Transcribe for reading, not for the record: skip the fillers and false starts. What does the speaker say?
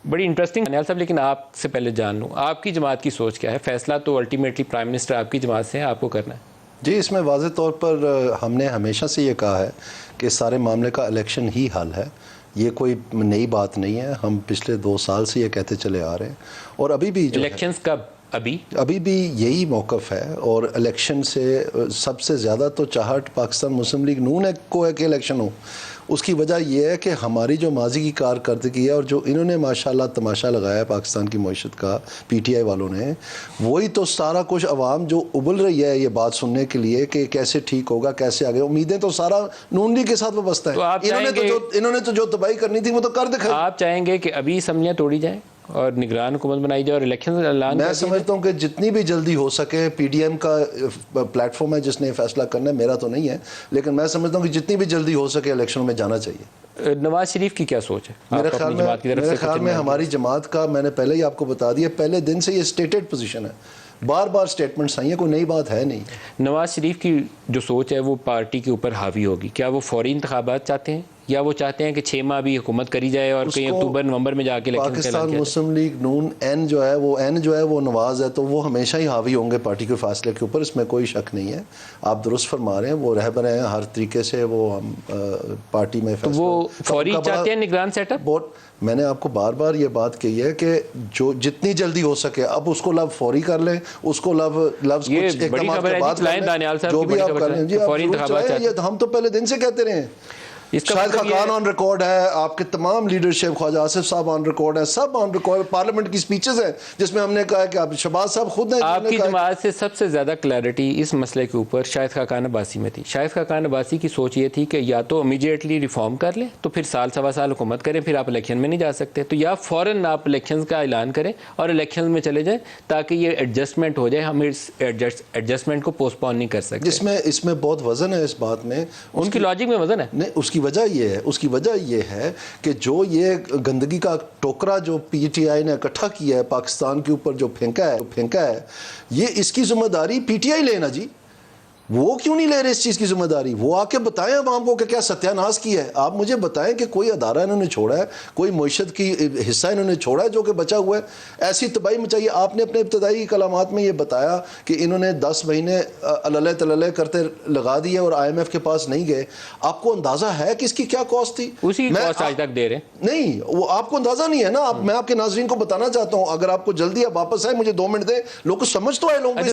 بڑی انٹرسٹنگ انیال صاحب، لیکن آپ سے پہلے جان لوں آپ کی جماعت کی سوچ کیا ہے؟ فیصلہ تو الٹیمیٹلی پرائم منسٹر آپ کی جماعت سے ہے، آپ کو کرنا ہے. جی، اس میں واضح طور پر ہم نے ہمیشہ سے یہ کہا ہے کہ سارے معاملے کا الیکشن ہی حل ہے. یہ کوئی نئی بات نہیں ہے، ہم پچھلے 2 سال سے یہ کہتے چلے آ رہے ہیں اور ابھی بھی جو الیکشنز کب؟ ابھی بھی یہی موقف ہے. اور الیکشن سے سب سے زیادہ تو چاہت پاکستان مسلم لیگ نون کو ہے کہ الیکشن ہو. اس کی وجہ یہ ہے کہ ہماری جو ماضی کی کارکردگی ہے اور جو انہوں نے ماشاءاللہ تماشا لگایا ہے پاکستان کی معیشت کا پی ٹی آئی والوں نے، وہی تو سارا کچھ عوام جو ابل رہی ہے یہ بات سننے کے لیے کہ کیسے ٹھیک ہوگا، کیسے آگے. امیدیں تو سارا نون لیگ کے ساتھ وابستہ ہیں. انہوں نے تو جو تباہی کرنی تھی وہ تو کر دکھائی. آپ چاہیں گے کہ ابھی اسمبلیاں توڑی جائیں اور نگران حکومت بنائی جائے اور الیکشن اعلان؟ میں سمجھتا ہوں کہ جتنی بھی جلدی ہو سکے، پی ڈی ایم کا پلیٹ فارم ہے جس نے فیصلہ کرنا ہے، میرا تو نہیں ہے، لیکن میں سمجھتا ہوں کہ جتنی بھی جلدی ہو سکے الیکشن میں جانا چاہیے. نواز شریف کی کیا سوچ ہے؟ میرے خیال میں ہماری جماعت کا، میں نے پہلے ہی آپ کو بتا دیا، پہلے دن سے یہ سٹیٹڈ پوزیشن ہے. بار بار سٹیٹمنٹس آئی ہیں، کوئی نئی بات ہے نہیں. نواز شریف کی جو سوچ ہے وہ پارٹی کے اوپر حاوی ہوگی. کیا وہ فوری انتخابات چاہتے ہیں یا وہ چاہتے ہیں کہ 6 ماہ بھی حکومت کری جائے اور کہیں اکتوبر نومبر میں جا کے الیکشن پاکستان مسلم لیگ نون این جو ہے وہ نواز ہے، تو وہ ہمیشہ ہی حاوی ہوں گے پارٹی کے فیصلے کے اوپر، اس میں کوئی شک نہیں ہے. آپ درست فرما رہے ہیں، وہ رہبر ہیں ہر طریقے سے، وہ ہم پارٹی میں فیصلہ وہ فوری چاہتے ہیں نگران سیٹ اپ. میں نے آپ کو بار بار یہ بات کہی ہے کہ جو جتنی جلدی ہو سکے، اب اس کو لفظ فوری کر لیں، اس کو لفظ کچھ اقدامات کے بعد کر لیں، جو بھی آپ کر لیں. جی ہم تو پہلے دن سے کہتے رہے ہیں. شاہد خاقان آن ریکارڈ ہے، آپ کے تمام لیڈرشپ، خواجہ آصف صاحب آن ریکارڈ ہیں، سب آن ریکارڈ. پارلیمنٹ کی سپیچز ہیں جس میں ہم نے کہا کہ آپ شہباز صاحب خود ہیں. آپ کی جماعت سے سب سے زیادہ کلیئرٹی اس مسئلے کے اوپر شاہد خاقان عباسی میں تھی. شاہد خاقان عباسی کی سوچ یہ تھی کہ یا تو امیڈیٹلی ریفارم کر لیں تو پھر سال سوا سال حکومت کریں، پھر آپ الیکشن میں نہیں جا سکتے، تو یا فوراً آپ الیکشن کا اعلان کریں اور الیکشن میں چلے جائیں تاکہ یہ ایڈجسٹمنٹ ہو جائے. ہم اس ایڈجسٹمنٹ کو پوسٹ پون نہیں کر سکتے. اس میں بہت وزن ہے اس بات میں. ان کی لاجک میں وزن ہے. نہیں، اس کی وجہ یہ ہے کہ جو یہ گندگی کا ٹوکرا جو پی ٹی آئی نے اکٹھا کیا ہے پاکستان کے اوپر، جو پھینکا ہے، یہ اس کی ذمہ داری پی ٹی آئی لینا. جی وہ کیوں نہیں لے رہے اس چیز کی ذمہ داری؟ وہ آ کے بتائیں عوام کو کہ کیا ستیہ ناش کیا ہے. آپ مجھے بتائیں کہ کوئی ادارہ انہوں نے چھوڑا ہے، کوئی معیشت کی حصہ انہوں نے چھوڑا ہے جو کہ بچا ہوا ہے؟ ایسی تباہی مچائی. آپ نے اپنے ابتدائی کلامات میں یہ بتایا کہ انہوں نے 10 مہینے اللہ تللہ کرتے لگا دیے اور آئی ایم ایف کے پاس نہیں گئے. آپ کو اندازہ ہے کہ اس کی کیا کاسٹ تھی؟ اسی کاسٹ آج تک دے رہے ہیں. نہیں، وہ آپ کو اندازہ نہیں ہے نا. میں آپ کے ناظرین کو بتانا چاہتا ہوں، اگر آپ کو جلدی آپ واپس آئے، مجھے 2 منٹ دیں، لوگ کو سمجھ تو آئے لوگوں